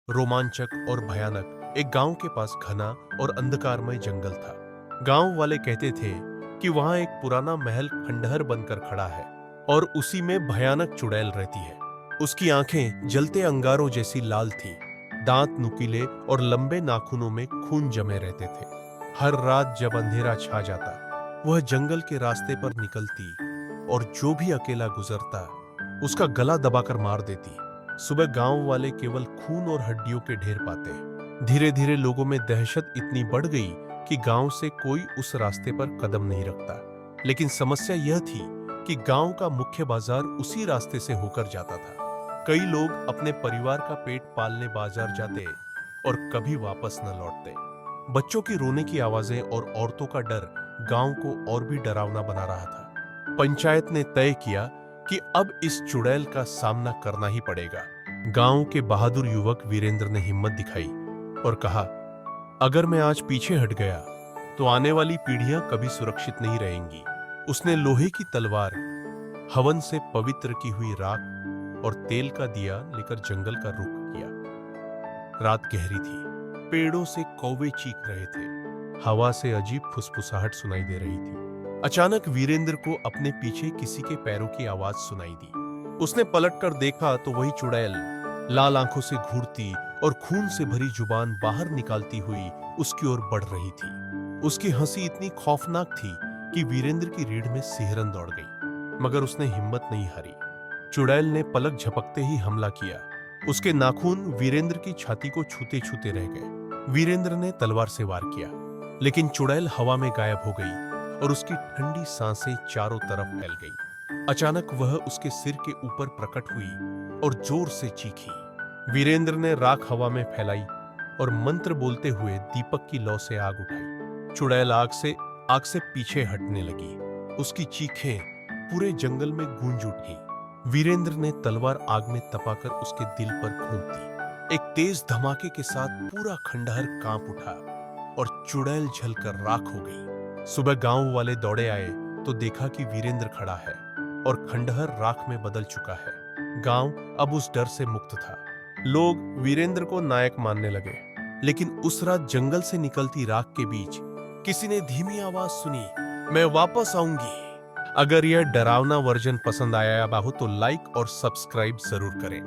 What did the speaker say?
रोमांचक और भयानक एक गांव के पास घना और अंधकारमय जंगल था। गांव वाले कहते थे कि वहां एक पुराना महल खंडहर बनकर खड़ा है और उसी में भयानक चुड़ैल रहती है। उसकी आंखें जलते अंगारों जैसी लाल थीं, दांत नुकीले और लंबे नाखूनों में खून जमे रहते थे। हर रात जब अंधेरा छा जाता, वह जंगल के रास्ते पर निकलती और जो भी अकेला गुजरता, उसका गला दबाकर मार देती। सुबह गांव वाले केवल खून और हड्डियों के ढेर पाते। धीरे धीरे लोगों में दहशत इतनी बढ़ गई कि गांव से कोई उस रास्ते पर कदम नहीं रखता। लेकिन समस्या यह थी कि गांव का मुख्य बाजार उसी रास्ते से होकर जाता था। कई लोग अपने परिवार का पेट पालने बाजार जाते और कभी वापस न लौटते। बच्चों की रोने की आवाजें और औरतों का डर गांव को और भी डरावना बना रहा था। पंचायत ने तय किया कि अब इस चुड़ैल का सामना करना ही पड़ेगा। गांव के बहादुर युवक वीरेंद्र ने हिम्मत दिखाई और कहा, अगर मैं आज पीछे हट गया तो आने वाली पीढ़ियां कभी सुरक्षित नहीं रहेंगी। उसने लोहे की तलवार, हवन से पवित्र की हुई राख और तेल का दिया लेकर जंगल का रुख किया। रात गहरी थी, पेड़ों से कौवे चीख रहे थे, हवा से अजीब फुसफुसाहट सुनाई दे रही थी। अचानक वीरेंद्र को अपने पीछे किसी के पैरों की आवाज सुनाई दी। उसने पलटकर देखा तो वही चुड़ैल लाल आंखों से घूरती और खून से भरी जुबान बाहर निकालती हुई उसकी ओर बढ़ रही थी। उसकी हंसी इतनी खौफनाक थी कि वीरेंद्र की रीढ़ में सिहरन दौड़ गई, मगर उसने हिम्मत नहीं हारी। चुड़ैल ने पलक झपकते ही हमला किया। उसके नाखून वीरेंद्र की छाती को छूते छूते रह गए। वीरेंद्र ने तलवार से वार किया, लेकिन चुड़ैल हवा में गायब हो गई और उसकी ठंडी सांसें चारों तरफ फैल गई। अचानक वह उसके सिर के ऊपर प्रकट हुई और जोर से चीखी। वीरेंद्र ने राख हवा में फैलाई और मंत्र बोलते हुए दीपक की लौ से आग उठाई। चुड़ैल आग से पीछे हटने लगी। उसकी चीखें पूरे जंगल में गूंज उठी। वीरेंद्र ने तलवार आग में तपाकर उसके दिल पर घोंप दी। एक तेज धमाके के साथ पूरा खंडहर कांप उठा और चुड़ैल जलकर राख हो गई। सुबह गांव वाले दौड़े आए तो देखा कि वीरेंद्र खड़ा है और खंडहर राख में बदल चुका है। गांव अब उस डर से मुक्त था। लोग वीरेंद्र को नायक मानने लगे। लेकिन उस रात जंगल से निकलती राख के बीच किसी ने धीमी आवाज सुनी, मैं वापस आऊंगी। अगर यह डरावना वर्जन पसंद आया हो तो लाइक और सब्सक्राइब जरूर करें।